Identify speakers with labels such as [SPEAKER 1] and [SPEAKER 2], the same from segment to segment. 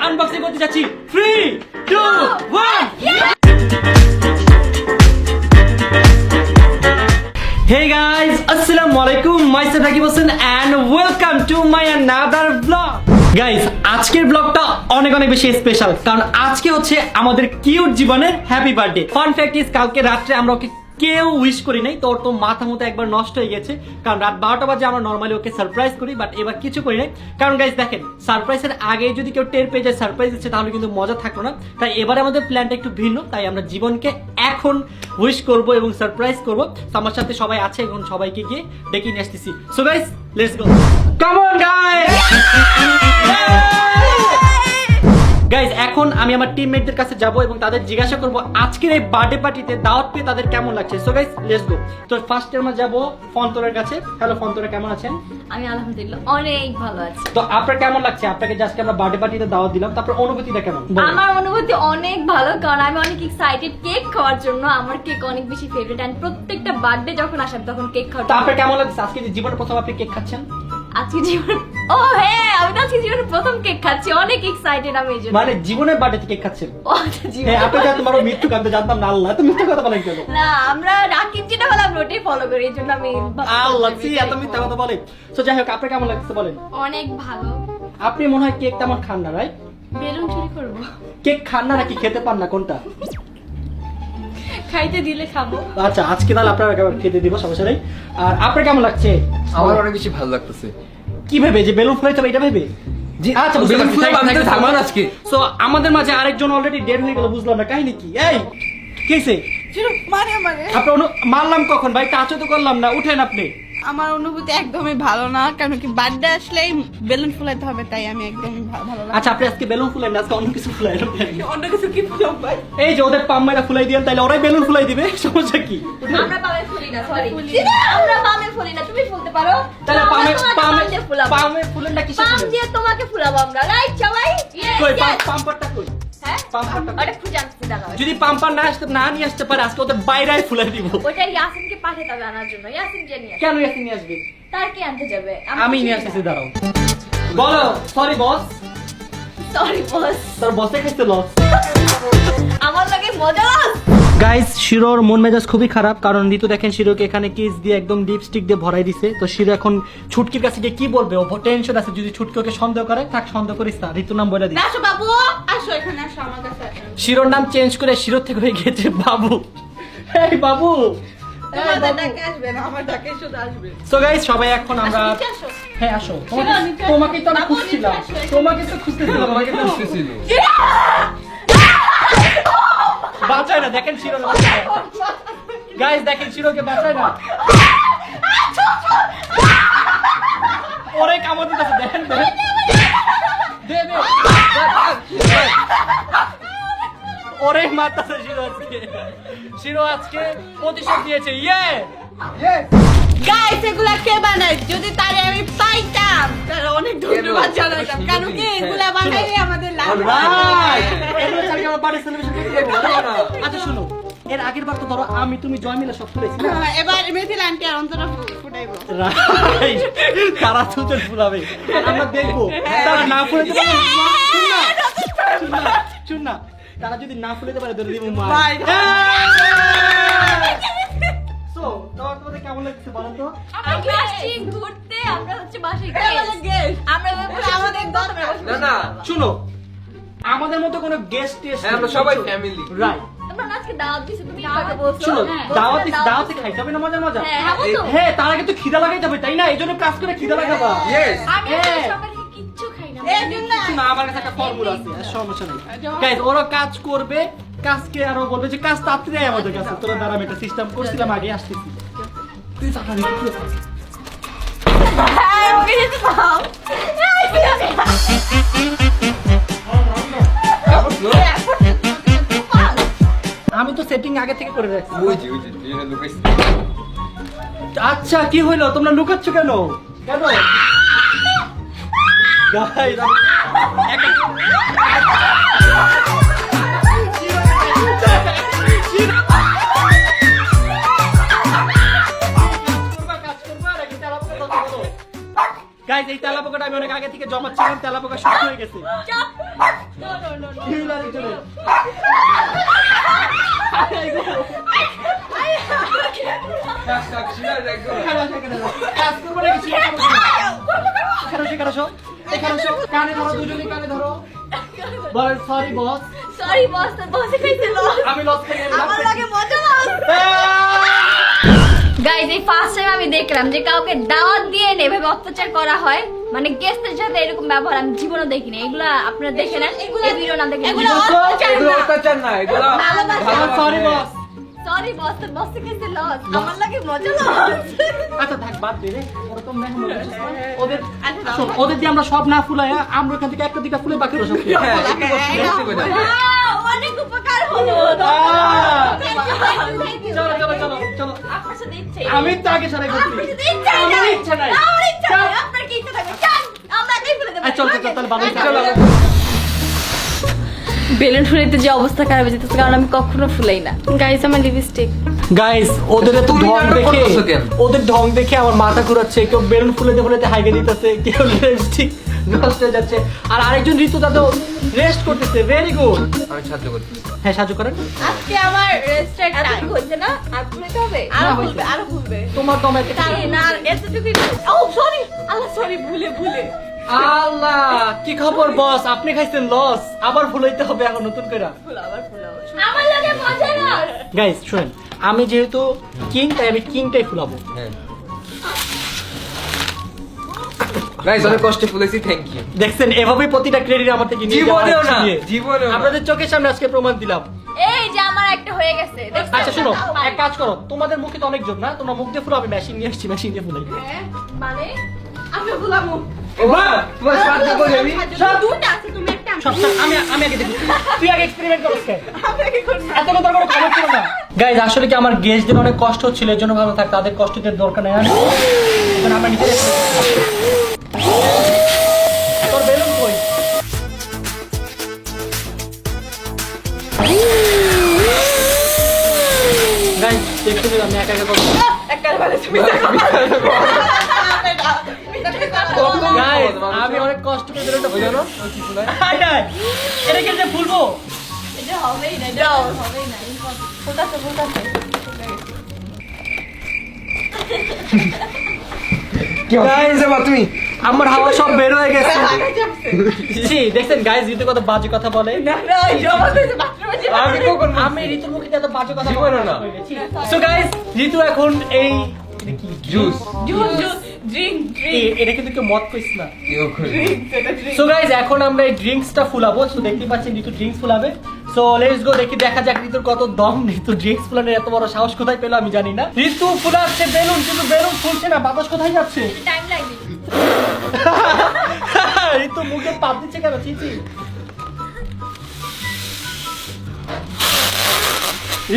[SPEAKER 1] Unboxing করতে যাচ্ছি 3 2 1 Hey guys, assalamu alaikum. Myself Rakib Hossain and welcome to my another vlog. Guys, আজকের ব্লগটা অনেক অনেক বেশি স্পেশাল কারণ আজকে হচ্ছে আমাদের কিউট জীবনের happy birthday. Fun fact is কালকে রাত্রে আমরা ওকে কেউ উইশ করি নাই, তোর তো মাথা মতো একবার নষ্ট হয়ে গেছে কারণ রাত 12টা বাজে আমরা নরমালি ওকে সারপ্রাইজ করি, বাট এবার কিছু করি নাই কারণ গাইস দেখেন সারপ্রাইজের আগে যদি কেউ টের পেয়ে যায় সারপ্রাইজ দিচ্ছে তাহলে কিন্তু মজা থাকলো না। তাই এবারে আমাদের প্ল্যানটা একটু ভিন্ন, তাই আমরা জীবনকে এখন উইশ করব এবং সারপ্রাইজ করব। আমার সাথে সবাই আছে, এখন সবাইকে গিয়ে ডেকে নিয়ে আসতেছি। So guys let's go, come on guys. Guys এখন আমি আমার টিমমেটদের কাছে যাব এবং তাদের জিজ্ঞাসা করব আজকের এই বার্থডে পার্টিতে দাওয়াত পেয়ে তাদের কেমন লাগছে। So guys let's go. তো ফার্স্টে আমরা যাব ফন্তরের কাছে। হ্যালো ফন্তরা, কেমন আছেন?
[SPEAKER 2] আমি আলহামদুলিল্লাহ অনেক ভালো আছি।
[SPEAKER 1] তো আপনার কেমন লাগছে? আপনাকে জাস্ট আমরা বার্থডে পার্টিতে দাওয়াত দিলাম, তারপর অনুভূতিটা কেমন?
[SPEAKER 2] আমার অনুভূতি অনেক ভালো কারণ আমি অনেক এক্সাইটেড কেক খাওয়ার জন্য। আমার কেক অনেক বেশি ফেভারিট এন্ড প্রত্যেকটা বার্থডে যখন আসে তখন কেক খাওয়ার।
[SPEAKER 1] তো আপনার কেমন লাগছে আজকে যে জীবনের প্রথম আপনি কেক খাচ্ছেন?
[SPEAKER 2] আজকে জীবন ও হ্যাঁ, আমি তো আজকে জীবনের প্রথম কেক খাচ্ছি, অনেক এক্সাইটেড আমি এই জন্য।
[SPEAKER 1] মানে জীবনের বার্থডে কেক খাচ্ছেন?
[SPEAKER 2] ও আচ্ছা, জীবন।
[SPEAKER 1] হ্যাঁ, আপনি জানতেন মারো মৃত্যু কাঁদতে জানতাম না। আল্লাহ, তো মিথ্যা কথা বলেন কেন?
[SPEAKER 2] না, আমরা রাকিব যেটা বলে আমরা ওটাই ফলো করি, এই জন্য আমি
[SPEAKER 1] আল্লাহ সি এত মিথ্যা কথা বলে। সো যাই হোক, আপনার কেমন লাগছে বলেন?
[SPEAKER 2] অনেক ভালো।
[SPEAKER 1] আপনি মনে হয় কেক তেমন খান না, রাইট?
[SPEAKER 2] বেলুন চুরি করব।
[SPEAKER 1] কেক খান না নাকি খেতে পান না, কোনটা?
[SPEAKER 2] খাইতে দিলে খাবো।
[SPEAKER 1] আচ্ছা, আজকে তাহলে আপনারা খেতে দিব, সমস্যা নেই। আর আপনার কেমন লাগছে?
[SPEAKER 3] আমার অনেক বেশি ভালো লাগতেছে।
[SPEAKER 1] কি ভেবে যে বেলুন ফুলাইতে হবে এটা ভেবে?
[SPEAKER 3] জি
[SPEAKER 1] আচ্ছা,
[SPEAKER 3] বেলুন ফুলাইতে হবে থামান আজকে।
[SPEAKER 1] সো আমাদের মাঝে আরেকজন অলরেডি ডেড হয়ে গেল, বুঝলাম না কাহিনী কি? এই কি হইছে?
[SPEAKER 4] মানে
[SPEAKER 1] আপনি মারলাম কখন ভাই? টাচও তো করলাম না, উঠেন আপনি।
[SPEAKER 4] আমার অনুভূতি একদমই ভালো না, কারণ কি বার্থডে আসলেই বেলুন ফুলাইতে হবে, তাই আমি একদমই ভালো লাগে।
[SPEAKER 1] আচ্ছা, আপনি আজকে বেলুন ফুলাইন না, আজকে অন্য কিছু ফুলাই।
[SPEAKER 4] অন্য কিছু কি ফুলাম ভাই?
[SPEAKER 1] এই যে ওদের পাম মাইরা ফুলাই দিয়েন, তাইলে ওরাই বেলুন ফুলাই দিবে, সমস্যা কি?
[SPEAKER 2] আমরা পামে ফুলি না, সরি আমরা পামে ফুলি না, তুমি ফুলতে পারো।
[SPEAKER 1] তাহলে পামে ফুলেন না কিসে
[SPEAKER 2] পাম
[SPEAKER 1] ফুলেন?
[SPEAKER 2] দিয়ে তোমাকে ফুলাবো আমরা, রাইট সবাই?
[SPEAKER 1] কই পাম্পারটা কই?
[SPEAKER 2] হ্যাঁ
[SPEAKER 1] পাম্পারটা
[SPEAKER 2] ওটা খুঁজে আনতে দাঁড়াও।
[SPEAKER 1] যদি পাম্পার না নিয়ে আসতে পারে আজকে ওদের বাইরেই ফুলাই দিব।
[SPEAKER 2] ওটা ইয়াসিনকে পাঠিয়ে দেবে আনার জন্য। ইয়াসিন যে নিয়ে আসবে।
[SPEAKER 1] কেন ইয়াসিন নিয়ে আসবে?
[SPEAKER 2] তার কি আনতে যাবে?
[SPEAKER 1] আমি নিয়ে আসতেছি, দাঁড়াও। বলো সরি বস।
[SPEAKER 2] সরি বস,
[SPEAKER 1] তোর বসে খাইতে লস।
[SPEAKER 2] আমার লাগে মজা।
[SPEAKER 1] গাইস, শিরোর মন মেজাজ খুবই খারাপ কারণ ঋতু দেখেন শিরোকে এখানে কিস দিয়ে একদম লিপস্টিক দিয়ে ভরাই দিছে। তো শিরো এখন ছুটকির কাছে গিয়ে কি বলবে? ও টেনশন আছে, যদি ছুটকি ওকে সন্দেহ করে, থাক সন্দেহ করিস না, ঋতুর নাম বলে দিই।
[SPEAKER 4] আসো বাবু, আসো এখানে, আসো আমার কাছে আসো।
[SPEAKER 1] শিরোর নাম চেঞ্জ করে শিরো থেকে হয়ে গেছে বাবু। এই বাবু,
[SPEAKER 4] তোমাদের ডাকে আসবে না, আমার ডাকে শুধু আসবে।
[SPEAKER 1] সো গাইস সবাই এখন আমরা
[SPEAKER 4] নিচে আসো।
[SPEAKER 1] হ্যাঁ আসো।
[SPEAKER 4] শিরো, নিচে আসো।
[SPEAKER 1] তোমাকে তো আমি
[SPEAKER 4] বাবু,
[SPEAKER 1] খুঁজছিলাম,
[SPEAKER 4] নিচে আসো।
[SPEAKER 1] তোমাকে তো খুঁজতেছিলাম,
[SPEAKER 3] আমাকে তো খুঁজতেছিল।
[SPEAKER 1] বাঁচায় না, দেখেন শিরো গাইস, দেখেন শিরোকে বাঁচায় না। ওরে কামড় দিতেছে, দেখেন দে দে। ওরে মারতেছে শিরো আজকে প্রতিশোধ দিয়েছে। ইয়ে
[SPEAKER 4] গাইস, এগুলা কে বানায়? যদি তারে আমি পাইতাম তাহলে অনেক ধন্যবাদ জানাতাম, কারণ কি এগুলা বানাইলে আমাদের লাভ
[SPEAKER 1] অলরাইট, এগুলো ছাড়া আমার বার্থডে সেলিব্রেশন করতে পারবো না। আচ্ছা শুনো, এর আগের বার তো ধরো আমি তুমি জয় মিলে সব ফুলাইছি না?
[SPEAKER 4] এবার মেথিল আন্টি আর অন্তরা ফুটাইবো।
[SPEAKER 1] রাইট, তারা দুজন ফুলাবে, আমরা দেখবো। তারা না ফুলাতে পারে, শুন না, তারা যদি না ফুলাতে পারে ধরে দিব মা।
[SPEAKER 4] বাই।
[SPEAKER 1] সো তোমাদের কেমন লাগছে বলো তো?
[SPEAKER 2] আমরা আসছি ঘুরতে, আমরা হচ্ছে বাসায়
[SPEAKER 4] বলে guest।
[SPEAKER 2] আমরা আমাদের দরকার
[SPEAKER 3] না না,
[SPEAKER 1] শুনো, আমাদের মতো কোনো গেস্ট টেস্ট
[SPEAKER 3] হ্যাঁ আমরা সবাই ফ্যামিলি।
[SPEAKER 1] রাইট।
[SPEAKER 2] তোমরা আজকে দাওয়াত দিছো, তুমি কাকে বলছো?
[SPEAKER 1] শুনো,
[SPEAKER 2] হ্যাঁ।
[SPEAKER 1] দাওয়াতে খাইতে হবে না মজা মজা।
[SPEAKER 2] হ্যাঁ, খাবো তো।
[SPEAKER 1] হ্যাঁ, তার আগে তো খিদা লাগাইতে হবে, তাই না? এই জন্য কাজ করে খিদা লাগাবা।
[SPEAKER 3] ইয়েস।
[SPEAKER 2] আমি
[SPEAKER 1] হ্যাঁ।
[SPEAKER 2] সকাল থেকে কিচ্ছু খাই না।
[SPEAKER 4] এই জন্য
[SPEAKER 1] কিছু না, আমার কাছে একটা ফর্মুলা আছে, সমস্যা নেই। গাইস, ওরা কাজ করবে, কাজকে আরো বলবে যে কাজ তাড়াতাড়ি আয় আমাদের কাছে। তোরা দ্বারা আমি একটা সিস্টেম করছিলাম, আগে আসতেছি। তুই টাকা দিবি কি?
[SPEAKER 2] হ্যাঁ, ওকে যেতে দাও। এই বিরাট।
[SPEAKER 1] আমি তো সেটিং আগে থেকে করে রাখছি।
[SPEAKER 3] ওই যে এটা লুকাইছে।
[SPEAKER 1] আচ্ছা, কি হইলো? তোমরা লুকাচ্ছ কেন? কেন গাইস, গাইস, এই তেলাপোকাটা আমি অনেক আগে থেকে জমাচ্ছিলাম, তেলাপোকা শুকিয়ে হয়ে গেছে।
[SPEAKER 2] চাপ।
[SPEAKER 1] হিলারি চলে
[SPEAKER 3] থাক, থাক, শিলা, একদম।
[SPEAKER 1] কানে ধরো, দুজনে কানে ধরো। বল সরি বস,
[SPEAKER 2] সরি বস, বসে খাইছে লস।
[SPEAKER 1] আমি লস খাই
[SPEAKER 2] আমার লাগে মজা না। গাইজ এই ফার্স্ট টাইম আমি দেখলাম যে কাউকে দাওয়াত দিয়ে এভাবে অত্যাচার করা হয়, মানে গেস্টের সাথে এরকম ব্যবহার আমি জীবনে দেখিনি। এগুলা আপনারা দেখে নেন, এগুলো ভিডিও না দেখে
[SPEAKER 4] এগুলো
[SPEAKER 3] এগুলো অত্যাচার না, এগুলো
[SPEAKER 4] ভালোবাসা।
[SPEAKER 1] Sorry boss.
[SPEAKER 2] সরি বস, তোর বসে খাইছে লস, আমার লাগে মজা লস।
[SPEAKER 1] আচ্ছা থাক, বাদ দে রে, ওরকম মেহমান ওদের শোন, ওদের দিয়ে আমরা সব না ফুলাই, আমরা এখান থেকে একটা দুইটা ফুলে বাকি রসব
[SPEAKER 3] হ্যাঁ, একটু কষ্ট বেশি করে।
[SPEAKER 2] Wow, অনেক উপকার হলো।
[SPEAKER 1] চলো চলো চলো চলো,
[SPEAKER 2] আপনার সাথে ইচ্ছে।
[SPEAKER 1] আমি তো আগে সারাই করছি,
[SPEAKER 2] আপনার সাথে ইচ্ছা নাই।
[SPEAKER 1] আমার ইচ্ছা নাই।
[SPEAKER 2] আমার ইচ্ছা নাই। আপনার কি ইচ্ছা থাকবে? চল, আমরা আগে ফেলে দেব।
[SPEAKER 1] চল চল চল, তাহলে বাবা
[SPEAKER 3] চলো।
[SPEAKER 2] বেলুন ফুলাইতে যে অবস্থা খারাপ হয়ে যেতেছে, কারণ আমি কখনো ফুলাই না। গাইস আমার লিপস্টিক।
[SPEAKER 1] গাইস ওদের তো
[SPEAKER 3] তুমি
[SPEAKER 1] ঢং
[SPEAKER 3] নাটক
[SPEAKER 1] দেখে,
[SPEAKER 3] করতেছো কেন?
[SPEAKER 1] ওদের ঢং দেখে আমার মাথা ঘুরাচ্ছে, কেউ বেলুন ফুলাতে ফুলাতে হাইগে দিতেছে, কেউ লিপস্টিক নষ্ট হয়ে যাচ্ছে, আর আরেকজন ঋতু দাদা রেস্ট করতেছে। Very good.
[SPEAKER 3] আমি সাহায্য করছি।
[SPEAKER 1] হ্যাঁ সাহায্য করেন।
[SPEAKER 4] আজকে আমার রেস্টের
[SPEAKER 2] এত
[SPEAKER 4] টাইম।
[SPEAKER 2] হইছে না? আর ফুলাইতে হবে?
[SPEAKER 4] আরো
[SPEAKER 1] না,
[SPEAKER 4] ভুলবে, আরো ভুলবে।
[SPEAKER 1] তোমার দমে একটা
[SPEAKER 4] তাই না, আর এতটুকুই। ও সরি, আল্লাহ সরি, ভুলে ভুলে।
[SPEAKER 1] আল্লাহ, কি খবর বস, আপনি খাইছেন লস, আবার ফুলাইতে হবে এখন নতুন করে।
[SPEAKER 2] আমার লাগে মজা না।
[SPEAKER 1] গাইস শুনেন, আমি যেহেতু কিং, তাই আমি কিংটাই ফুলাবো।
[SPEAKER 3] হ্যাঁ। গাইস, অনেক কষ্টে ফুলেছি, থ্যাংক ইউ।
[SPEAKER 1] দেখছেন, এভাবেই প্রতিটা ক্রেডিট আমার থেকে নিয়ে যাওয়া
[SPEAKER 3] জীবনেও
[SPEAKER 1] হচ্ছে
[SPEAKER 3] না,
[SPEAKER 1] নিয়ে।
[SPEAKER 3] জীবনেও না।
[SPEAKER 1] আপনাদের চোখের সামনে আজকে প্রমাণ দিলাম।
[SPEAKER 2] এই যে আমার একটা হয়ে গেছে, দেখছেন?
[SPEAKER 1] আচ্ছা শুনো, এক কাজ করো, তোমাদের মুখে তো অনেক জোর না, তোমরা মুখ দিয়ে ফুলো, আমি মেশিন নিয়ে আসছি, মেশিন দিয়ে ফুলাই।
[SPEAKER 2] মানে
[SPEAKER 4] আমি ভুলামু।
[SPEAKER 3] বাহ, তোমার সাহায্য করি আমি।
[SPEAKER 4] দুটো আছে, তুমি একটা
[SPEAKER 1] সব সব, আমি আগে দেখি, তুই আগে এক্সপেরিমেন্ট করছ কেন?
[SPEAKER 4] আমি কি করব?
[SPEAKER 1] এত কথা কোনো খবর ছিল না। গাইজ আসলে কি আমার গেস্টদের অনেক কষ্ট হচ্ছিল, এর জন্য ভালো থাক, তাদের কষ্ট দিয়ে দরকার নেই। এখন আমরা নিজেরাই তোর বেলুন কই? গাইজ দেখতে পেলাম, আমি একা একা করবো।
[SPEAKER 4] একটা ভালো তুমি
[SPEAKER 1] গাইজ আমি অনেক কষ্ট করে বেলুনটা
[SPEAKER 3] ওই জানো,
[SPEAKER 1] ফুলানো।
[SPEAKER 3] ওই কিছু নাই।
[SPEAKER 1] হাই হাই, এটাকে যে ফুলবো।
[SPEAKER 2] এটা হবেই না, এটা হবেই না। ফুটাতে ফুটাতে
[SPEAKER 3] কি হয়েছে বা তুমি?
[SPEAKER 1] আমার হাওয়া সব বের হয়ে গেছে। জি দেখছেন গাইজ, ঋতু কত বাজে কথা বলে।
[SPEAKER 3] আমি কখন বলছি?
[SPEAKER 1] আমি ঋতুর মুখে দিয়ে এত বাজে কথা
[SPEAKER 3] জীবনে
[SPEAKER 1] বলে
[SPEAKER 3] না।
[SPEAKER 1] সো গাইজ, ঋতু এখন এই এটা কি
[SPEAKER 3] জুস।
[SPEAKER 1] এটা কিন্তু কেউ মদ কইস না।
[SPEAKER 3] কেউ করে।
[SPEAKER 1] সো গাইজ এখন আমরা এই ড্রিঙ্কসটা ফুলাবো। সো দেখতে পাচ্ছেন ঋতু ড্রিঙ্কস ফুলাবে। সো লেটস গো, দেখি দেখা যাক ঋতুর কত দম। ঋতু ড্রিঙ্কস ফুলানোর এত বড় সাহস কোথায় পেলো আমি জানি না। ঋতু ফুলাচ্ছে বেলুন, কিন্তু বেলুন ফুলছে না, বাতাস কোথায় যাচ্ছে?
[SPEAKER 2] টাইম লাগবে।
[SPEAKER 1] ঋতু মুখে পাপ দিচ্ছে কেন? চিচি,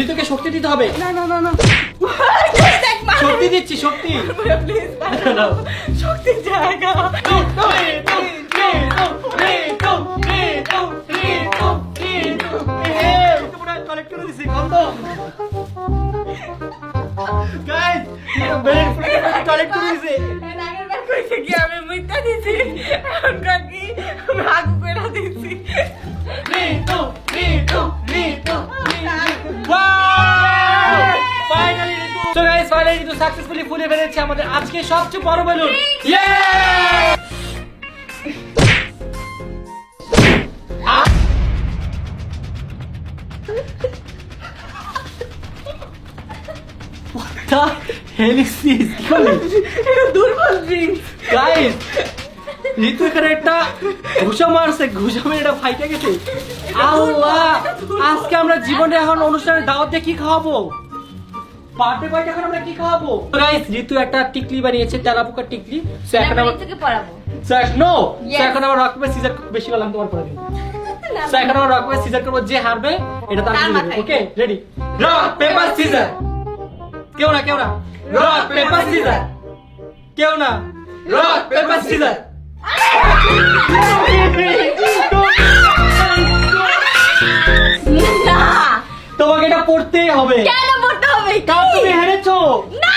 [SPEAKER 1] ঋতুকে শক্তি দিতে হবে।
[SPEAKER 4] না না না না
[SPEAKER 1] শক্তি দিচ্ছি, শক্তি।
[SPEAKER 4] প্লিজ
[SPEAKER 1] নাও।
[SPEAKER 4] শক্তি জায়গা
[SPEAKER 1] কালেক্ট করে দিছি, গন্ধ। গাইস, কালেক্ট করে দিছি।
[SPEAKER 4] আগের বার কইছে কি আমি মিথ্যা দিছি, এখন কাকি আমি আগু কইরা দিছি।
[SPEAKER 1] ফাইনালি ঋতু, সো গাইস ফাইনালি ঋতু সাকসেসফুলি ফুলে ফেলেছে আমাদের আজকে সবচেয়ে বড় বেলুন। ইয়ে! What the hell is this? কি করলি?
[SPEAKER 4] এটা দুর্বল ড্রিঙ্ক।
[SPEAKER 1] গাইস, ঋতু এখানে একটা ঘুষা মারছে, ঘুষা মেরে এটা ফাইটে গেছে। আল্লাহ, আজকে আমরা জীবনে এখন অনুষ্ঠানের দাওয়াত দিয়ে কি খাওয়াবো? বার্থডে পার্টি এখন আমরা কি খাওয়াবো? গাইস, ঋতু একটা টিকলি বানিয়েছে, তেলাপোকার টিকলি। সো এখন আমরা
[SPEAKER 2] থেকে পড়াবো।
[SPEAKER 1] সো এখন আমরা রক পেপার সিজার, বেশি বললাম তোমার পরে দিন। সো এখন আমরা রক পেপার সিজার করব, যে হারবে এটা তার
[SPEAKER 4] তার
[SPEAKER 1] দিবে।
[SPEAKER 4] মাথায়।
[SPEAKER 1] ওকে, রেডি? Rock paper scissor. কেউ না রক পেপার সিজার। কেউ না রক পেপার সিজার।
[SPEAKER 2] না,
[SPEAKER 1] তোমাকে এটা পড়তেই হবে,
[SPEAKER 2] কেন পড়তে হবে?
[SPEAKER 1] কারণ তুমি হেরেছো।
[SPEAKER 2] না,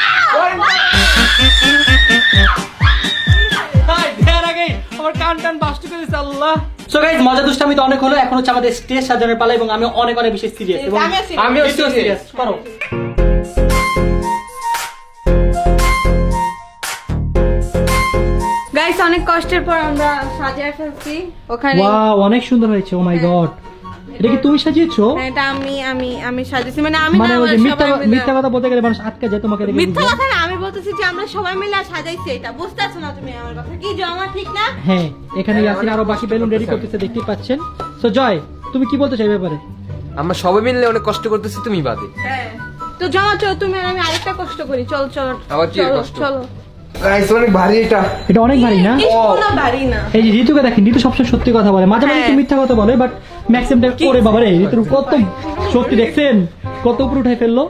[SPEAKER 1] হাই, দেয়ার আগে আমার কান টান বাস্ট করে দিচ্ছে। আল্লাহ, সো গাইস মজা দুষ্টামি তো অনেক হলো, এখন হচ্ছে আমাদের স্টেজ সাজানোর পালা এবং আমি অনেক অনেক বেশি সিরিয়াস এবং
[SPEAKER 3] আমিও
[SPEAKER 1] সিরিয়াস
[SPEAKER 3] serious।
[SPEAKER 1] করো।
[SPEAKER 4] গাইস অনেক কষ্টের পর আমরা সাজিয়ে ফেলছি ওখানে।
[SPEAKER 1] ওয়াও অনেক সুন্দর হয়েছে, ও মাই গড। এটা কি তুমি সাজিয়েছো?
[SPEAKER 4] হ্যাঁ, এটা আমি সাজিয়েছি, মানে আমি
[SPEAKER 1] মানে
[SPEAKER 4] না,
[SPEAKER 1] ওই যে
[SPEAKER 4] আমরা সবাই মিলে।
[SPEAKER 1] মিথ্যা কথা বলতে গেলে মানুষ আটকে যায় তোমাকে দেখে।
[SPEAKER 4] মিথ্যা কথা না, আমি বলতেছি যে আমরা সবাই মিলে সাজাইছি এটা, বুঝতেছো না তুমি আমার কথা? কি জমা ঠিক না?
[SPEAKER 1] হ্যাঁ, এখানে ইয়াসিন আরো বাকি বেলুন রেডি করতেছে, দেখতেই পাচ্ছেন। সো জয়, তুমি কি বলতে চাই এই ব্যাপারে?
[SPEAKER 3] আমরা সবাই মিলে অনেক কষ্ট করতেছি, তুমি বাদে।
[SPEAKER 4] হ্যাঁ, তো জমা চলো তুমি আর আমি আরেকটা কষ্ট করি, চলো চলো
[SPEAKER 3] আবার কি
[SPEAKER 4] চলো,
[SPEAKER 3] কষ্ট?
[SPEAKER 4] চলো।
[SPEAKER 3] গাইস অনেক ভারী এটা।
[SPEAKER 1] এটা অনেক ভারী না?
[SPEAKER 4] ইস, কোনো ভারী না।
[SPEAKER 1] এই যে ঋতুকে দেখেন, ঋতু সবসময় সত্যি কথা বলে, মাঝে মাঝে একটু
[SPEAKER 4] হ্যাঁ।
[SPEAKER 1] মিথ্যা কথা বলে, বাট ম্যাক্সিমাম টাইম করে বাবা রে, ঋতুর কত শক্তি দেখছেন, কত উপরে উঠাই ফেললো।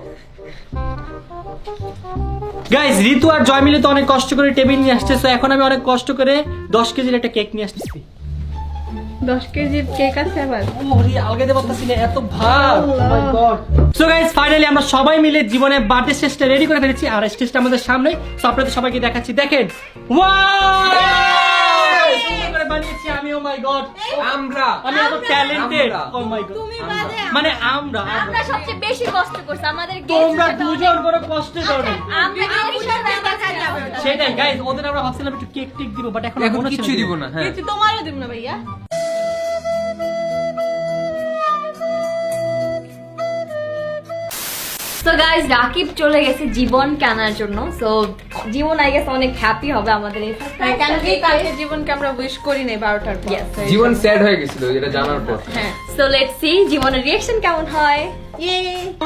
[SPEAKER 1] গাইস ঋতু আর জয় মিলে তো অনেক কষ্ট করে টেবিল নিয়ে আসছে, so এখন আমি অনেক কষ্ট করে 10 কেজির একটা কেক নিয়ে আসতেছি।
[SPEAKER 4] 10 কেজির কেক আছে আবার।
[SPEAKER 1] ওরে আলগাতে পারতাছি না, এত ভার। Oh my God. So guys, finally আমরা সবাই মিলে জীবনের বার্থডে স্টেজটা রেডি করে ফেলেছি, আর স্টেজটা আমাদের সামনে, so আপনাদের সবাইকে দেখাচ্ছি, দেখেন। ওয়াও! সুন্দর করে বানিয়েছি আমি, oh my God. আমি এত ট্যালেন্টেড, oh my God.
[SPEAKER 4] তুমি বাদে
[SPEAKER 1] মানে আমরা
[SPEAKER 2] আমরা সবচেয়ে বেশি কষ্ট করছি আমাদের
[SPEAKER 1] তোমরা দুজন করে কষ্ট করো।
[SPEAKER 2] আমরা
[SPEAKER 1] সেটাই গাইস, ওদের আমরা ভাবছিলাম একটু কেক টেক দিব, বাট এখন
[SPEAKER 3] এখন
[SPEAKER 1] মনে হচ্ছে
[SPEAKER 3] কিছুই দিব না। হ্যাঁ,
[SPEAKER 4] কিন্তু তোমারও দিব না ভাইয়া।
[SPEAKER 2] তো গাইস রাকিব চলে গেছে জীবন কেনার জন্য, সো জীবন আই গেস অনেক হ্যাপি হবে আমাদের এই
[SPEAKER 4] হ্যাঁ, কেন কি কালকে জীবনকে আমরা উইশ করি নাই 12টার পর।
[SPEAKER 2] Yes.
[SPEAKER 3] জীবন স্যাড হয়ে গেছিল এটা জানার পর।
[SPEAKER 4] হ্যাঁ,
[SPEAKER 2] সো লেটস সি জীবনের রিঅ্যাকশন কেমন হয়।
[SPEAKER 4] ইয়ে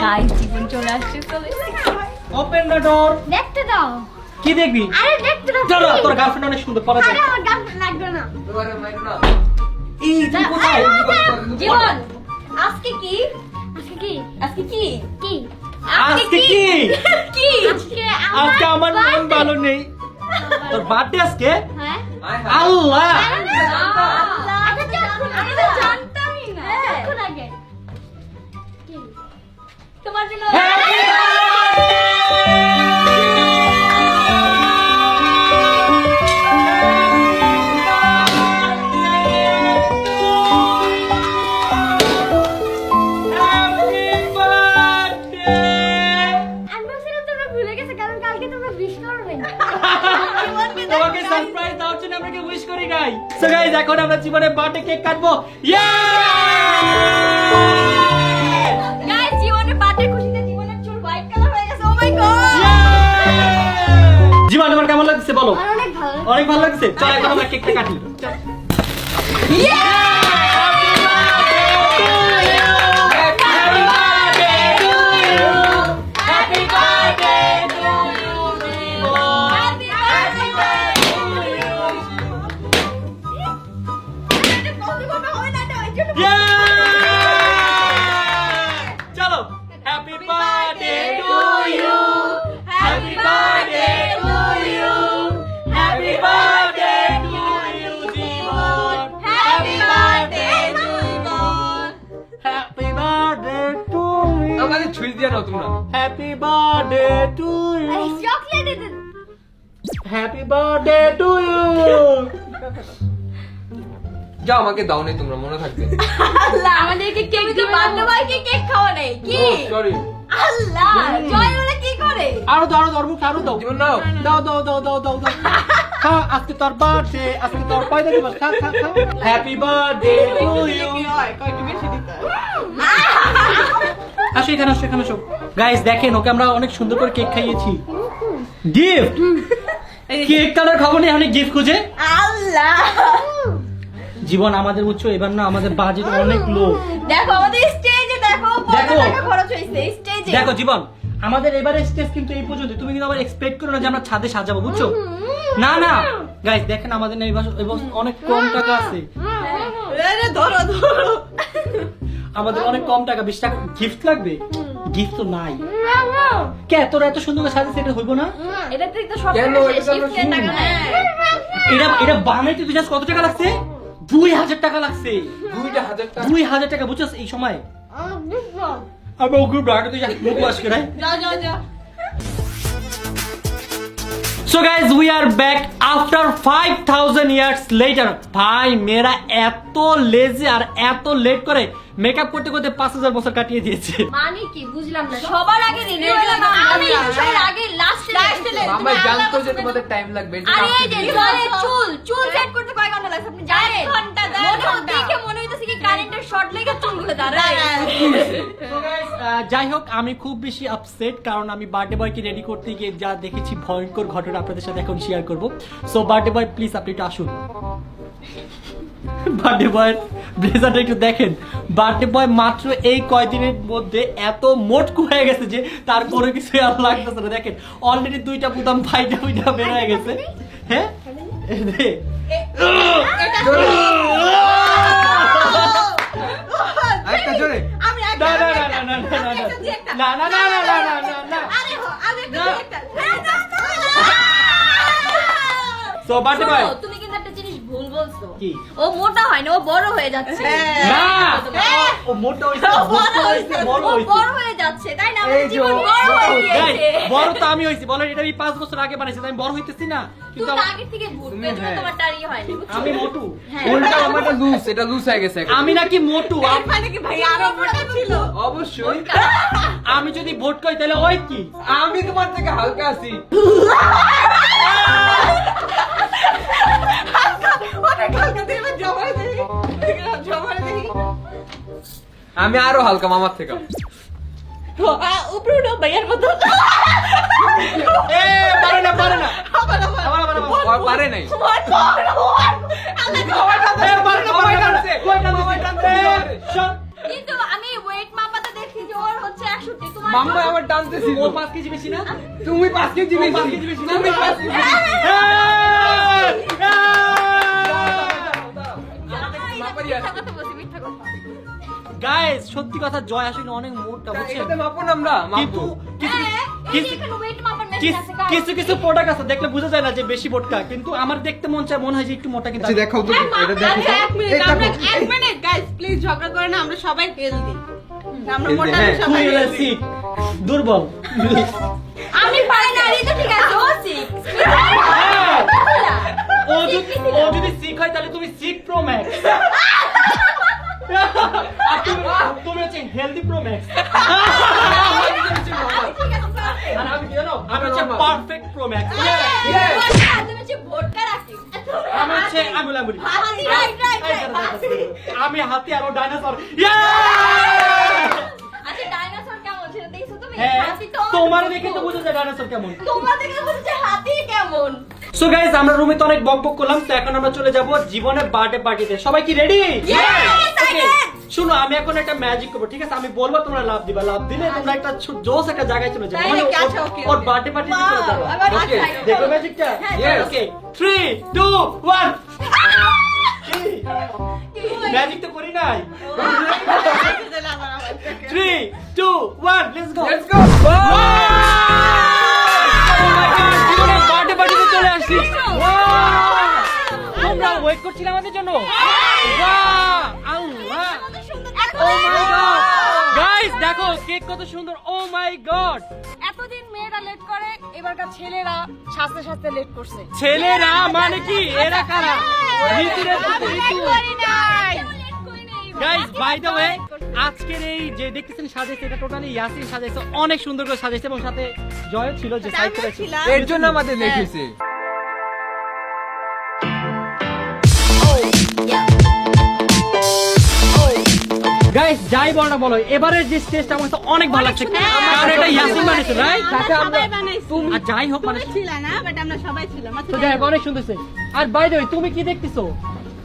[SPEAKER 2] গাইস জীবন চলে আসছে, চলে
[SPEAKER 1] ওপেন দ্য ডোর।
[SPEAKER 2] দেখতে দাও।
[SPEAKER 1] কি দেখবি?
[SPEAKER 2] আরে দেখতে দাও।
[SPEAKER 1] চলো, তোর গার্লফ্রেন্ড অনেক সুন্দর, পড়া যায়।
[SPEAKER 2] আরে আমার গার্লফ্রেন্ড লাগবে না।
[SPEAKER 1] এই তুই কোথায়?
[SPEAKER 2] জীবন আজকে কি? আজকে কি?
[SPEAKER 4] আজকে কি?
[SPEAKER 2] কি?
[SPEAKER 1] আজকে কি?
[SPEAKER 2] কি?
[SPEAKER 1] আজকে আমার মন ভালো নেই। তোর বার্থডে আজকে?
[SPEAKER 2] হ্যাঁ?
[SPEAKER 1] আল্লাহ!
[SPEAKER 2] আমি তো জানতামই না। এখন আগে। কি? তোমার জন্য
[SPEAKER 1] Happy
[SPEAKER 2] আমি ভাবছিলাম তোমরা ভুলে গেছো, কারণ কালকে তোমরা উইশ করবে না।
[SPEAKER 1] তোমাকে সারপ্রাইজ দেওয়ার জন্য আমরা উইশ করি নাই। সো গাইস, এখন আমরা জীবনের বার্থডে কেক কাটবো। ইয়ে!
[SPEAKER 2] গাইস জীবনের বার্থডে খুশিতে জীবনের চুল হোয়াইট কালার হয়ে গেছে। ও মাই গড!
[SPEAKER 1] জীবন তোমার কেমন লাগছে বলো?
[SPEAKER 2] আমার অনেক ভালো।
[SPEAKER 1] অনেক ভালো লাগছে। চল এখন আমরা কেকটা কাটি। চলো, happy birthday to you, happy birthday to you, happy birthday to you Jibon, happy birthday to Jibon, happy birthday to you,
[SPEAKER 3] আমাদের ছুঁই দিয়া নাও তোমরা।
[SPEAKER 1] Happy birthday to you,
[SPEAKER 2] chocolate দিতে
[SPEAKER 1] হ্যাপি বার্থডে টু ইউ।
[SPEAKER 3] যাও, আমাকে দাও নাই তোমরা, মনে থাকবে।
[SPEAKER 2] আল্লাহ আমাদেরকে কেক দিয়ে বার্থডে বয়কে কেক খাওয়া নেই কি?
[SPEAKER 3] সরি
[SPEAKER 2] আল্লাহ জয় বলে কি করে?
[SPEAKER 1] আরো দাও, আরো মুখ আরো দাও,
[SPEAKER 3] জীবন নাও।
[SPEAKER 1] দাও দাও দাও দাও দাও দাও। খা, আজকে তোর বার্থডে, আজকে তোর পয়দা দিবস, খা খা খা। Happy birthday to you.
[SPEAKER 4] কয়েকটু বেশি দিতে হয়।
[SPEAKER 1] আসো এখানে, আসো এখানে, আসো। গাইস দেখেন, ওকে আমরা অনেক সুন্দর করে কেক খাইয়েছি। গিফট কেক কালার খাবো না, অনেক গিফট খুঁজে।
[SPEAKER 2] আল্লাহ
[SPEAKER 1] জীবন আমাদের বুঝছো, এবার না আমাদের বাজেট অনেক লো।
[SPEAKER 2] দেখো আমাদের স্টেজে দেখো কত
[SPEAKER 1] দেখো।
[SPEAKER 2] টাকা খরচ হয়েছে স্টেজে।
[SPEAKER 1] দেখো জীবন, আমাদের এবারে স্টেজ কিন্তু এই পর্যন্ত, তুমি কিন্তু আবার এক্সপেক্ট করো না যে আমরা ছাদে সাজাবো, বুঝছো? না না গাইস দেখেন, আমাদের না এই বছর অনেক কম টাকা আছে,
[SPEAKER 4] আরে ধরো ধরো।
[SPEAKER 1] আমাদের অনেক কম টাকা। 20 টাকা গিফট লাগবে, গিফট তো নাই। কে তোরা এত সুন্দর করে সাজিয়েছে, এটা হইব না?
[SPEAKER 2] এটাতে তো সব
[SPEAKER 3] কেন?
[SPEAKER 2] টাকা
[SPEAKER 3] এটা
[SPEAKER 2] শেষ,
[SPEAKER 3] তো আমরা
[SPEAKER 2] গিফটের টাকা নাই।
[SPEAKER 1] এটা বানাইতে তুই জাস্ট কত টাকা লাগছে? 2000 টাকা লাগছে।
[SPEAKER 3] 2000 টাকা।
[SPEAKER 1] 2000 টাকা, বুঝছস এই সময়? আমি ওকে ব্রান্ড তুই মুখ ওয়াশ করাই।
[SPEAKER 4] যাও যাও যাও।
[SPEAKER 1] So guys, we are back after 5000 years later. ভাই মেয়েরা এত লেজি আর এত লেট করে মেকআপ করতে করতে 5000 বছর কাটিয়ে দিয়েছে।
[SPEAKER 2] মানে কি বুঝলাম না, সবার আগে রেডি হলাম আমি, সবার আগে লাস্টে
[SPEAKER 3] মামা জানতো যে তোমাদের টাইম লাগবে এই জন্য
[SPEAKER 2] আরে
[SPEAKER 3] আজকে
[SPEAKER 2] যে
[SPEAKER 3] দিয়ে
[SPEAKER 2] চুল সেট করতে কয় ঘন্টা লাগছে আপনি জানেন?
[SPEAKER 4] ঘন্টা, দেড়
[SPEAKER 2] মনে হয়
[SPEAKER 4] ঘন্টা।
[SPEAKER 2] দেখে মনে হইতাছে কি কারেন্টের শর্ট লেগে চুলগুলো দাঁড়ায়।
[SPEAKER 1] So guys, যাই হোক আমি খুব বেশি আপসেট কারণ আমি বার্থডে বয়কে রেডি করতে গিয়ে যা দেখেছি ভয়ঙ্কর ঘটনা আপনাদের সাথে এখন শেয়ার করব। সো বার্থডে বয় প্লিজ আপনি একটু আসুন। বার্থডে বয়ের ব্লেজারটা একটু দেখেন। বার্থডে বয় মাত্র এই কয়দিনের মধ্যে এত মোটকু হয়ে গেছে যে তার কোনো কিছু আর লাগতেছে না। দেখেন অলরেডি 2টা বুতাম ফাইটা বের হয়ে গেছে। হ্যাঁ এই দে।
[SPEAKER 3] আরেকটা জোরে
[SPEAKER 4] আমি
[SPEAKER 1] না না না না না না না না না না না না না না না।
[SPEAKER 4] আরে আমি
[SPEAKER 1] না।
[SPEAKER 4] একটা
[SPEAKER 1] সো বার্থডে বয়
[SPEAKER 2] শোনো, তুমি কিন্তু একটা জিনিস ভুল বলছো।
[SPEAKER 1] কি?
[SPEAKER 2] ও মোটা হয় না, ও বড় হয়ে যাচ্ছে।
[SPEAKER 1] না ও মোটা হইছে না, মোটা হইছে বড়
[SPEAKER 2] ও
[SPEAKER 1] হইছে।
[SPEAKER 2] বড় হয়ে যাচ্ছে, তাই না? আমাদের
[SPEAKER 3] এই যে
[SPEAKER 2] জীবন
[SPEAKER 3] ও
[SPEAKER 2] বড় হয়ে
[SPEAKER 3] বড়
[SPEAKER 1] গাইস,
[SPEAKER 2] গিয়েছে।
[SPEAKER 1] বড় তো আমি হইছি বলেন, এটা আমি 5 বছর আগে বানাইছি, আমি বড় হইতেছি না
[SPEAKER 2] তুমি
[SPEAKER 1] কিন্তু
[SPEAKER 2] তো
[SPEAKER 1] আমার-
[SPEAKER 2] আগের থেকে ভুল,
[SPEAKER 3] তুমি-
[SPEAKER 2] এজন্য
[SPEAKER 3] হ্যাঁ।
[SPEAKER 2] তোমার টারি হয়নি, বুঝছো?
[SPEAKER 1] আমি মোটু।
[SPEAKER 2] হ্যাঁ।
[SPEAKER 3] উল্টা আমারটা লুজ, এটা লুজ হয়ে গেছে এখন।
[SPEAKER 1] আমি নাকি মোটু
[SPEAKER 4] মানে কি ভাই আরো মোটা ছিল
[SPEAKER 3] অবশ্যই
[SPEAKER 1] আমি যদি ভোট করি তাহলে ওই কি
[SPEAKER 3] আমি তোমার থেকে হালকা আছি।
[SPEAKER 4] অনেক হালকা দিয়ে জমারে দেই জমারে দেই
[SPEAKER 3] আমি আরো হালকা মামার থেকে।
[SPEAKER 4] উপরে উঠো ভাইয়ার মতো
[SPEAKER 1] এ পারে না পারে না
[SPEAKER 4] আবার আবার
[SPEAKER 1] আবার আবার আবার।
[SPEAKER 3] ও পারে নাই।
[SPEAKER 1] এ পারে না পারে না কই টানছে শট
[SPEAKER 2] কিন্তু আমি ওয়েট মাপাতে দেখছি যে ওর হচ্ছে 61, তোমার
[SPEAKER 3] মাম্মা আমার টানতেছিল।
[SPEAKER 1] ও 5 কেজি বেশি না
[SPEAKER 3] তুমি 5 কেজি
[SPEAKER 1] ও
[SPEAKER 3] বেশি।
[SPEAKER 1] 5 কেজি বেশি না
[SPEAKER 3] তুমি 5 কেজি বেশি।
[SPEAKER 2] মিথ্যা কথা বলছি, মিথ্যা কথা।
[SPEAKER 1] গাইস সত্যি কথা জয় আসলে অনেক মোটা বুঝছেন
[SPEAKER 3] এটাতে মাপো না আমরা,
[SPEAKER 1] কিন্তু
[SPEAKER 3] মাপবো।
[SPEAKER 2] হ্যাঁ, এই যে এখানে ওয়েট মাপার মেশিন আছে, guys।
[SPEAKER 1] কিছু কিছু প্রোডাক্ট আছে দেখলে বোঝা যায় না যে বেশি মোটা, কিন্তু আমার দেখতে মনে হয় যে একটু মোটা, কিন্তু
[SPEAKER 3] আচ্ছা দেখাও তো, এটা দেখো তো।
[SPEAKER 4] এক মিনিট
[SPEAKER 3] এই
[SPEAKER 4] আমরা
[SPEAKER 3] দেখো।
[SPEAKER 4] এক মিনিট গাইস প্লিজ ঝগড়া করে না, আমরা সবাই হেলদি আমরা
[SPEAKER 3] Healthy,
[SPEAKER 4] মোটা
[SPEAKER 3] হ্যাঁ।
[SPEAKER 4] সবাই
[SPEAKER 1] তুই
[SPEAKER 4] healthy।
[SPEAKER 1] সিক দুর্বল
[SPEAKER 2] আমি পারি না, এই তো ঠিক আছে, ও sick।
[SPEAKER 1] ও যদি সিক হয় তাহলে তুমি সিক প্রো ম্যাক্স, তুমি হচ্ছে হেলদি প্রো ম্যাক্স,
[SPEAKER 2] আমি ঠিক আছে,
[SPEAKER 1] আর আমি কি জানো আমি হচ্ছে পারফেক্ট প্রো ম্যাক্স,
[SPEAKER 2] তুমি হচ্ছে ভোটকা রাখি।
[SPEAKER 1] আমি হচ্ছে আঙুলাঙ্গুলি,
[SPEAKER 2] হাতি, right, right, right।
[SPEAKER 1] আমি হাতি আর ও ডাইনোসর।
[SPEAKER 2] আচ্ছা, ডাইনোসর কেমন ছিল দেখছো তুমি?
[SPEAKER 1] হ্যাঁ
[SPEAKER 2] হাতি তো
[SPEAKER 1] তোমার দেখে তো বোঝা যায় ডাইনোসর কেমন।
[SPEAKER 2] তোমরা দেখে বলছো হাতি কেমন?
[SPEAKER 1] সো গাইস আমরা রুমে তো অনেক বকবক করলাম, তো এখন আমরা চলে যাব জীবনের বার্থডে পার্টিতে। সবাই কি রেডি? শুনো আমি এখন একটা ম্যাজিক করবো, ঠিক আছে? আমি বলবো তোমরা লাভ দিবা, লাভ দিলে তোমরা একটা জোস একটা জায়গায় চলে যাবে,
[SPEAKER 4] তাই
[SPEAKER 1] মানে
[SPEAKER 4] নাকি? আচ্ছা, okay,
[SPEAKER 1] ওর
[SPEAKER 4] okay.
[SPEAKER 1] বার্থডে পার্টিতে চলে যাবো।
[SPEAKER 2] আবার
[SPEAKER 3] Okay,
[SPEAKER 2] আচ্ছা,
[SPEAKER 1] দেখো ম্যাজিকটা?
[SPEAKER 3] Yes.
[SPEAKER 1] ওকে 3 2 1 ম্যাজিক তো করি নাই। 3 2 1 লেটস গো।
[SPEAKER 3] Let's go.
[SPEAKER 1] জীবনের বার্থডে পার্টিতে চলে আসছি। তোমরা ওয়েট করছিলে আমাদের জন্য? বাহ আল্লাহ,
[SPEAKER 2] কত সুন্দর।
[SPEAKER 1] ও মাই গড গাইস দেখো কেক কত সুন্দর, ও মাই গড।
[SPEAKER 2] এতদিন মেয়েরা লেট করে, এবারকার ছেলেরা সাথে সাথে লেট করছে।
[SPEAKER 1] ছেলেরা মানে কি এরা কারা? ঋতুরে ঋতু। গাইস বাই দ্য ওয়ে আজকের এই যে দেখতেছেন সাজাইছে, এটা টোটালি ইয়াসিন সাজাইছে, অনেক সুন্দর করে সাজাইছে এবং সাথে জয় ছিল যে সাইড করে ছিল।
[SPEAKER 3] এর জন্য আমাদের লেট হয়েছে।
[SPEAKER 1] গাইস যাই বলো না বলো, এবারের যে স্টেজটা আমার কাছে অনেক ভালো লাগছে, কারণ এটা ইয়াসিন বানিয়েছে রাইট?
[SPEAKER 4] সবাই বানাইছি
[SPEAKER 1] আর যাই হোক মানে
[SPEAKER 4] ছিল না বাট আমরা সবাই ছিলাম
[SPEAKER 1] তো যাই হোক অনেক সুন্দর হয়েছে। আর বাই দ্য ওয়ে তুমি কি দেখতেছো?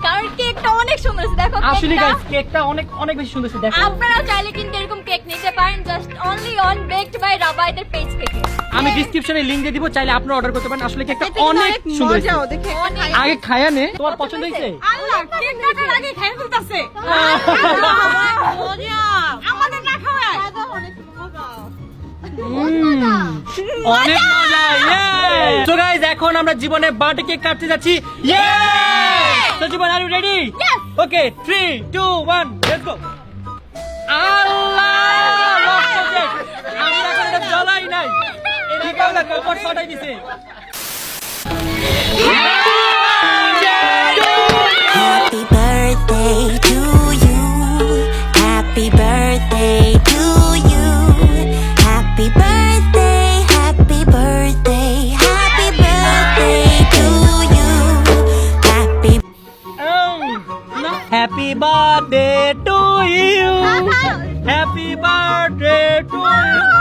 [SPEAKER 2] কারণ কেকটা অনেক সুন্দর আছে, দেখো
[SPEAKER 1] আসলে
[SPEAKER 2] কেকটা।
[SPEAKER 1] গাইস কেকটা অনেক অনেক বেশি সুন্দর হয়েছে, দেখো।
[SPEAKER 2] আপনারাও চাইলে কিন্তু এরকম কেক নিতে পারেন, just only on baked by রাবাইদের পেজ থেকে।
[SPEAKER 1] আমি ডেসক্রিপশনে লিংক দিয়ে দিব, চাইলে আপনারা অর্ডার করতে পারেন। আসলে কেকটা অনেক সুন্দর হয়েছে।
[SPEAKER 4] মজাও দেখে
[SPEAKER 2] অনেক।
[SPEAKER 1] আগে খায়া নে, তোমার পছন্দ হয়েছে?
[SPEAKER 4] আল্লাহ কেক কাটার আগে খাই ফেলতাছে মজা আমাদের না খাওয়ায় অনেক মজা
[SPEAKER 1] অনেক মজা। সো গাইস এখন আমরা জীবনে বার্থডে কেক কাটতে যাচ্ছি। তো Jibon are you ready? Okay 3 2 1 let's go. আল্লাহ আমরা এখন এটা জ্বলাই নাই, এটা কাউলা কপার ফাটাই দিছে।
[SPEAKER 5] Happy birthday to you. Happy birthday to you. Happy birthday, happy birthday, happy birthday to you. Happy
[SPEAKER 1] Happy birthday to you. Happy birthday to you.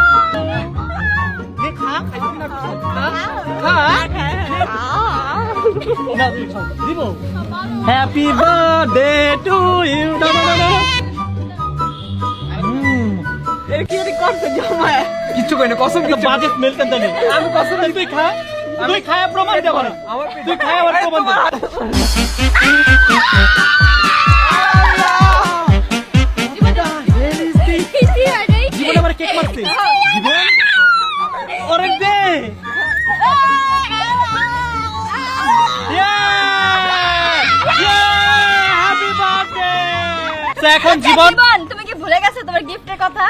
[SPEAKER 1] Happy birthday to you.
[SPEAKER 3] কিচ্ছু কই না কসম কিচ্ছু
[SPEAKER 1] বাজে স্মেল কেন জানি
[SPEAKER 3] আমি কসম
[SPEAKER 1] তুই খা তুই খায় প্রমাণ দেব না
[SPEAKER 3] আমার
[SPEAKER 1] তুই খায় আবার প্রমাণ দে জীবন আমার কেক মারছে জীবন ওরে দে হ্যাপি বার্থডে তো এখন জীবন
[SPEAKER 2] তুমি কি ভুলে গেছো তোমার গিফটের কথা?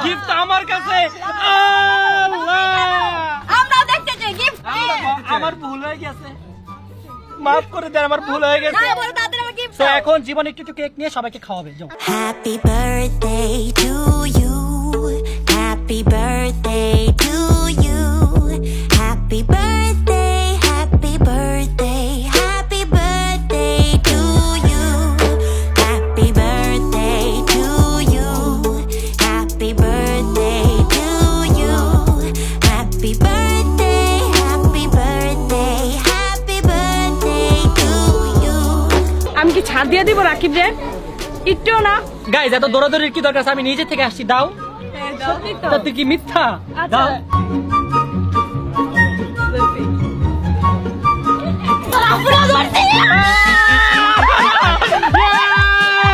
[SPEAKER 1] গিফট আমার কাছে আল্লাহ
[SPEAKER 2] আমরা দেখতে চাই গিফট
[SPEAKER 1] আমার ভুল হয়ে গেছে মাফ করে দেন আমার ভুল হয়ে গেছে
[SPEAKER 2] না বলো তাড়াতাড়ি আমার গিফট
[SPEAKER 1] তো এখন জীবন একটু একটু কেক নিয়ে সবাইকে খাওয়াবে যাও
[SPEAKER 5] Happy birthday to you. Happy birthday to you. Happy birthday, happy birthday, happy birthday to you. Happy birthday to you. Happy birthday to you. Happy birthday, happy birthday, happy birthday to you.
[SPEAKER 4] আমি কি ছাড় দিয়ে দিব রাকিব রে? একটুও না।
[SPEAKER 1] Guys এত দৌড়াদৌড়ির কি দরকার আছে? আমি নিজে থেকে আসছি দাও তো তুই কি মিথ্যা দাও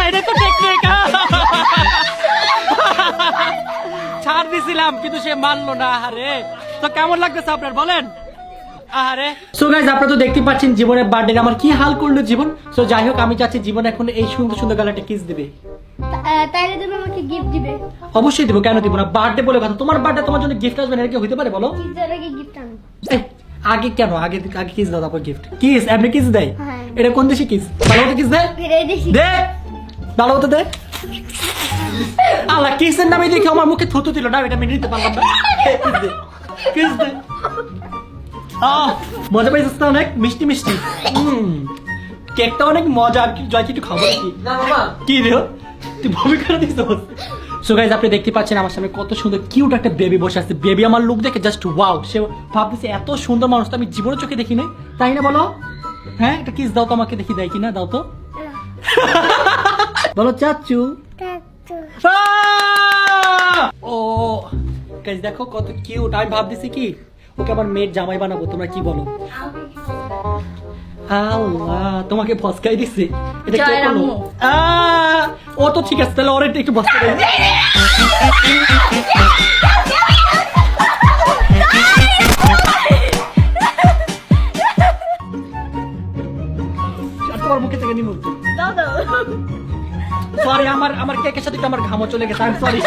[SPEAKER 1] এটা তো টেকনিক ছাড় দিছিলাম কিন্তু সে মানলো না আরে তো কেমন লাগতেছে আপনার বলেন আরে সো গাইজ আপনারা তো দেখতে পাচ্ছেন জীবনের বার্থডে আমার কি হাল করলো জীবন সো যাই হোক আমি চাচ্ছি জীবন এখন এই সুন্দর সুন্দর গালাটা কিস দিবে
[SPEAKER 2] তাইলে তুমি আমাকে গিফট দিবে
[SPEAKER 1] অবশ্যই দিব কেন দিব না বার্থডে বলে কথা তোমার বার্থডে তোমার জন্য গিফট আসবে না এটা কি হইতে পারে বলো
[SPEAKER 2] কিসের আগে গিফট আনো
[SPEAKER 1] এই, আগে কেন আগে আগে কিস দাও তারপর গিফট কিস এমনি কিস দেয়
[SPEAKER 2] হ্যাঁ।
[SPEAKER 1] এটা কোন দেশে কিস ভালো মতো কিস দেয়
[SPEAKER 2] ফিরে দেখি
[SPEAKER 1] দে ভালো মতো দে আল্লাহ কিসের নামে দেখে আমার মুখে থুতু দিল না এটা মেনে নিতে পারলাম না কিস দে কিস দে মজা পাইছিস তো অনেক মিষ্টি মিষ্টি কেকটা অনেক মজা আর কি জয় কি একটু খাবো কি
[SPEAKER 3] না বাবা
[SPEAKER 1] কি রে তুই ভূমি করে দিস সো গাইজ আপনি দেখতে পাচ্ছেন আমার সামনে কত সুন্দর কিউট একটা বেবি বসে আছে বেবি আমার লুক দেখে জাস্ট ওয়াও সে ভাবতেছে এত সুন্দর মানুষ তো আমি জীবনের চোখে দেখি নাই তাই না বলো হ্যাঁ একটা কিস দাও তো আমাকে দেখি দেয় কিনা দাও তো বলো চাচু ও গাইজ দেখো কত কিউট আমি ভাবতেছি কি ওকে আমার মেয়ের জামাই বানাবো তোমরা কি বলো আল্লাহ তোমাকে ফসকাই দিছে এটা কে
[SPEAKER 2] জয়
[SPEAKER 1] করলো
[SPEAKER 2] রামু।
[SPEAKER 1] ও তো ঠিক আছে তাহলে ওর একটু ফসকাই দেয় আর তোমার মুখে থেকে নিমু
[SPEAKER 4] দাও দাও।
[SPEAKER 1] সরি আমার কেকের সাথে একটু আমার ঘামও চলে গেছে I am sorry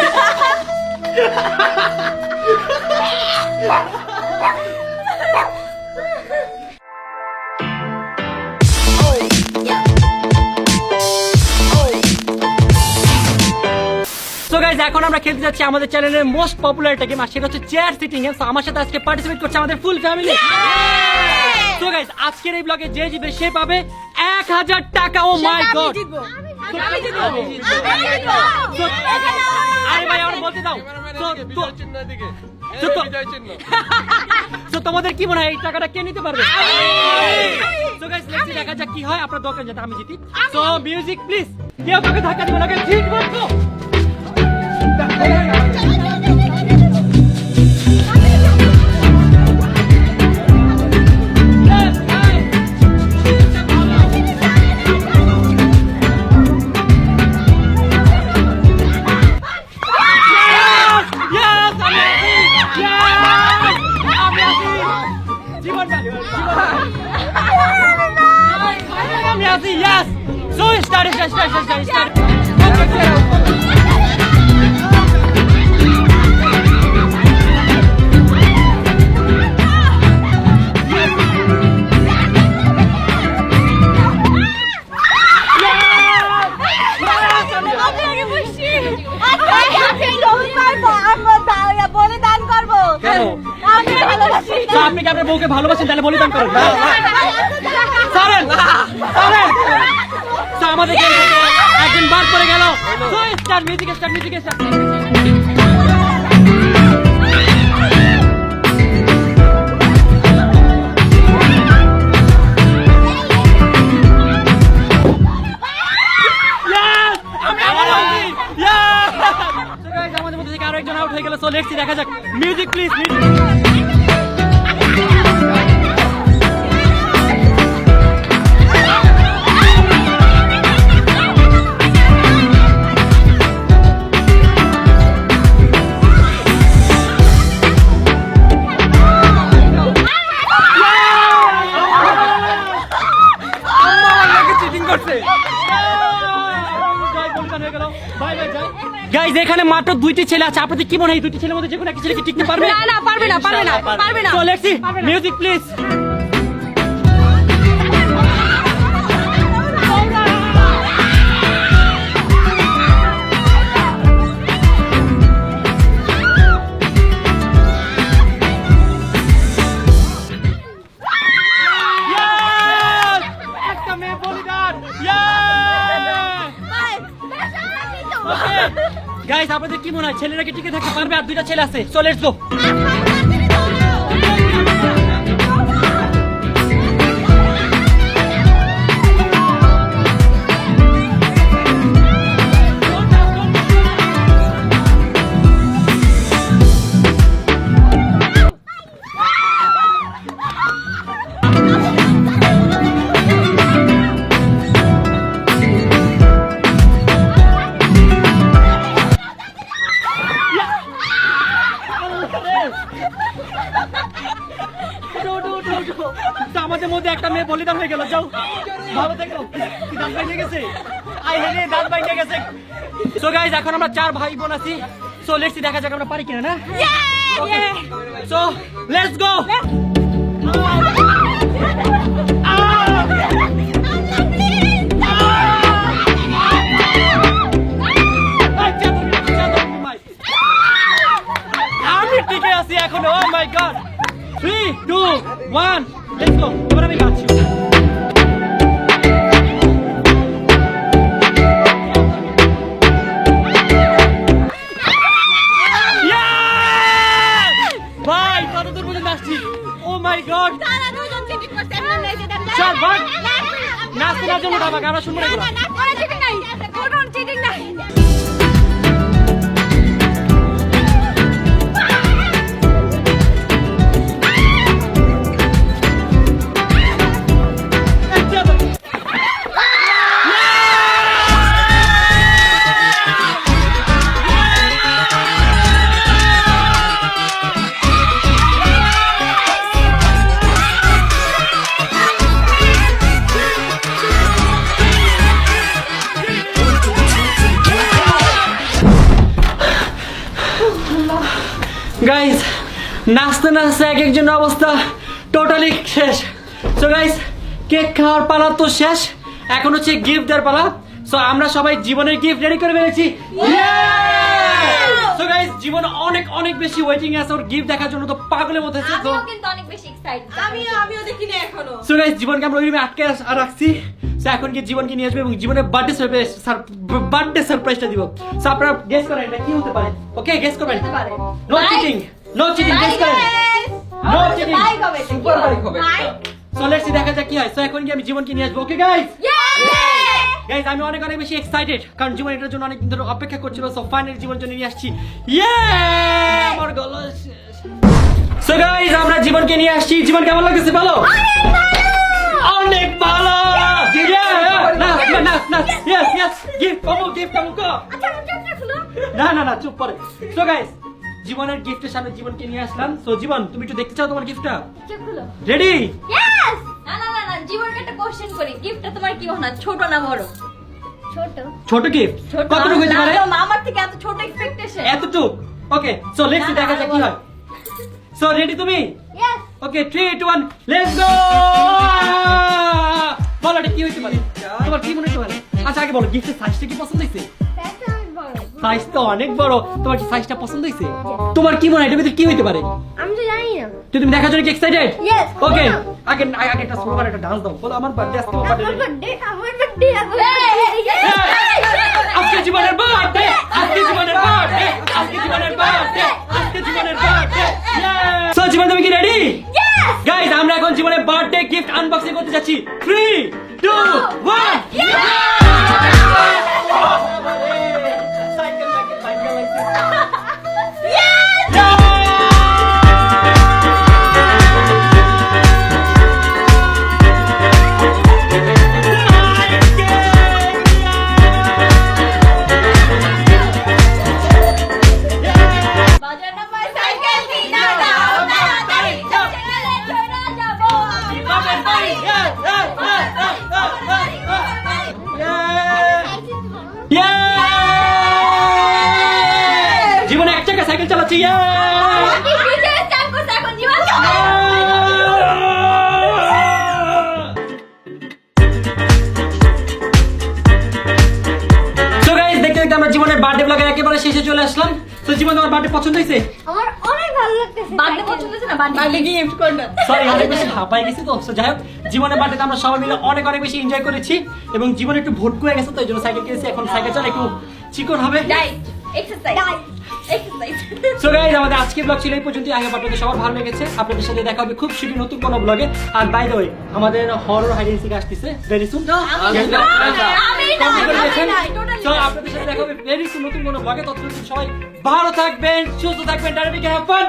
[SPEAKER 1] so guys এখন আমরা খেলতে যাচ্ছি আমাদের চ্যানেলের মোস্ট পপুলার একটা গেম আর সেটা হচ্ছে চেয়ার সিটিং গেম সো আমার সাথে আজকে পার্টিসিপেট করছে আমাদের ফুল ফ্যামিলি সো গাইস আজকের এই ব্লগে যে জিতবে সে পাবে 1000 টাকা ও মাই গড
[SPEAKER 4] আমি জিতবো।
[SPEAKER 1] আরে ভাই আমার বলতে দাও
[SPEAKER 3] বিজয় চিহ্ন দিকে
[SPEAKER 1] তো- তো-
[SPEAKER 3] বিজয় চিহ্ন
[SPEAKER 1] তো তোমাদের কি মনে হয় এই টাকাটা কে নিতে পারবে সো গাইস লেটস দেখা যাক কি হয় আপনার দরকার যাতে আমি জিতি সো মিউজিক প্লিজ কেউ কাকে ধাক্কা দিবে না ঠিক বলছো Yes! So start.
[SPEAKER 4] বলে দান করবো
[SPEAKER 1] কেন?
[SPEAKER 4] আমি ভালোবাসি
[SPEAKER 1] তো আপনি কি আপনার বউকে ভালোবাসেন তাহলে বলিদান করেন ছাড়েন ছাড়েন তো আমাদের game থেকে একদিন বার করে গেল তো স্টার্ট মিউজিক আমাদের মধ্যে থেকে আরো একজন আউট হয়ে গেল সো লেটস সি দেখা যাক মিউজিক প্লিজ
[SPEAKER 3] চিটিং করছে
[SPEAKER 1] গাইজ এখানে মাত্র দুইটি ছেলে আছে আপনাদের কি মনে হয় এই দুইটি ছেলের মধ্যে যে কোনো একটা ছেলে কি টিকতে পারবে
[SPEAKER 4] না পারবে না
[SPEAKER 1] so let's C music please একটা মেয়ে বলিদান গাইস আপনাদের কি মনে হয় ছেলেরা কি টিকে থাকতে পারবে আর দুইটা ছেলে আছে সো লেটস গো আমাদের মধ্যে একটা মেয়ে বলিদান হয়ে গেল যাও ভালো থেকো কি দাঁত বাইরে গেছে আই হেরে দাঁত বাইরে গেছে সো গাইস এখন আমরা চার ভাই বোন আছি সো লেটস সি দেখা যাক আমরা পারি কিনা না ওকে সো লেটস গো আমি টিকে আছি এখন ও মাই গড 3 2 1 লেটস গো এবার আমি গাচ্ছি ভাই কত দূর পর্যন্ত আসছি ও মাই গড
[SPEAKER 4] তারা দুজন চিটিং করছে আমরা নেজে দেন
[SPEAKER 1] চল ভাগ নাচতে না জন্য দাবা আমরা শুনবো না এগুলো।
[SPEAKER 4] ওরা চিটিং নাই কোনো চিটিং নাই
[SPEAKER 1] গাইস নাচতে নাচতে এক একজনের অবস্থা টোটালি শেষ সো গাইস কেক খাওয়ার পালা তো শেষ এখন হচ্ছে গিফট দেওয়ার পালা সো আমরা সবাই জীবনের গিফট রেডি করে ফেলেছি সো গাইস জীবন অনেক অনেক বেশি ওয়েটিং আছে ওর গিফট দেখার জন্য তো পাগলের মতো আছে তো
[SPEAKER 2] আমিও কিন্তু অনেক বেশি এক্সাইটেড
[SPEAKER 4] আমিও দেখিনি এখনো
[SPEAKER 1] সো গাইস জীবনকে আমরা ওইভাবে আটকে রাখছি সো এখন কি জীবনকে নিয়ে আসবে এবং জীবনের বার্থডে সারপ্রাইজটা দিব সো আপনারা গেস করেন এটা কি হতে পারে ওকে গেস করবেন
[SPEAKER 2] হতে পারে।
[SPEAKER 1] No
[SPEAKER 2] Bye.
[SPEAKER 1] চিটিং গেস করেন নো চিটিং
[SPEAKER 2] বাই হবে
[SPEAKER 3] সুপার বাইক হবে
[SPEAKER 1] সো লেটস সি দেখা যাক কি হয় সো এখন কি আমি জীবনকে নিয়ে আসবো ওকে গাইস গাইস আমি অনেক অনেক বেশি এক্সাইটেড কারণ জীবন এটার জন্য অনেক দিন ধরে অপেক্ষা করছিল সো ফাইনালি জীবন জন্য নিয়ে আসছি আমার গলা সো গাইস আমরা জীবনকে নিয়ে আসছি জীবন কেমন লাগছে বলো অনেক ভালো না ইয়েস গিফট কমো না চুপ করে সো গাইস জীবনের গিফটের সামনে জীবনকে নিয়ে আসলাম সো জীবন তুমি একটু দেখতে চাও তোমার গিফটটা
[SPEAKER 2] চেকগুলো
[SPEAKER 1] রেডি
[SPEAKER 2] ইয়েস না জীবনকে একটা কোশ্চেন করি গিফটটা তোমার কি মনে হয় ছোট না বড় ছোট
[SPEAKER 1] ছোট গিফট
[SPEAKER 2] ছোট
[SPEAKER 1] কতটুকু হতে পারে
[SPEAKER 2] আমার থেকে এত ছোট এক্সপেকটেশন
[SPEAKER 1] এতটুকু ওকে সো লেটস সি দেখা যাক কি হয় সো রেডি তুমি
[SPEAKER 2] ইয়েস
[SPEAKER 1] ওকে 3 2 1 লেটস গো বলো এটা কি হইতে পারে তোমার কি মনে হতে পারে আচ্ছা আগে বলো গিফটের সাইজটা কি পছন্দ হয়েছে
[SPEAKER 2] এটা অনেক বড়
[SPEAKER 1] সাইজ তো অনেক বড়। তোমার কি সাইজটা পছন্দ হয়েছে? তোমার কি মনে হয় এটার ভিতরে কি হইতে পারে?
[SPEAKER 2] আমি তো জানি না।
[SPEAKER 1] তুমি দেখার জন্য কি এক্সাইটেড?
[SPEAKER 2] Yes,
[SPEAKER 1] ওকে,
[SPEAKER 2] বলো।
[SPEAKER 1] আগে একটা স্লোগান একটা ডান্স দাও। বলো আমার বার্থডে আজকে, আমার বার্থডে। আজকে জীবনের বার্থডে, আজকে জীবনের বার্থডে, আজকে জীবনের বার্থডে, আজকে জীবনের বার্থডে। সো জীবন তুমি কি রেডি? গাইস আমরা এখন জীবনের বার্থডে গিফট আনবক্সিং করতে যাচ্ছি। 3 2 1 সাইকেল
[SPEAKER 2] বাজার নাম্বার সাইকেল কিনা দাও তাড়াতাড়ি ছেড়ে চলে যাবো বাবার বাড়ি
[SPEAKER 1] জীবনে এক চাকা সাইকেল চালাচ্ছি।
[SPEAKER 2] বিজয় স্টার্ট করতে এখন জীবন
[SPEAKER 1] সো গাইস দেখতে দেখতে আমরা জীবনের বার্থডে ব্লগের একেবারে শেষে চলে আসলাম। তো জীবন তোমার বার্থডে পছন্দ হয়েছে?
[SPEAKER 2] আমার অনেক ভালো লাগতেছে বার্থডে পছন্দ হচ্ছে না
[SPEAKER 4] বার্থডে গিফট করবে।
[SPEAKER 1] সরি অনেক বেশি হাঁপাই গেছি তো। So, যাই হোক জীবনের বার্থডেতে আমরা সবাই মিলে অনেক অনেক বেশি এনজয় করেছি এবং জীবনে একটু ভোট করে গেছে তো এই জন্য সাইকেল কিনেছি। এখন সাইকেল চালা একটু চিকন হবে।
[SPEAKER 2] ডাইট এক্সারসাইজ এক্সারসাইজ
[SPEAKER 1] সো গাইস আমাদের আজকের ব্লগ ছিল এই পর্যন্ত। আগে আপনাদের সবার ভালো লেগেছে। আপনাদের সাথে দেখা হবে খুব শীঘ্রই নতুন কোনো ব্লগে। আর বাই দ্য ওয়ে আমাদের হরর হাইড এন্ড সিক আসছে ভেরি সুন।
[SPEAKER 2] আমি নাই টোটালি
[SPEAKER 1] সো আপনাদের সাথে দেখা হবে ভেরি সুন নতুন কোনো ব্লগে। ততক্ষণ সবাই ভালো থাকবেন, সুস্থ থাকবেন, ডাইনামিক হ্যাভ ফান।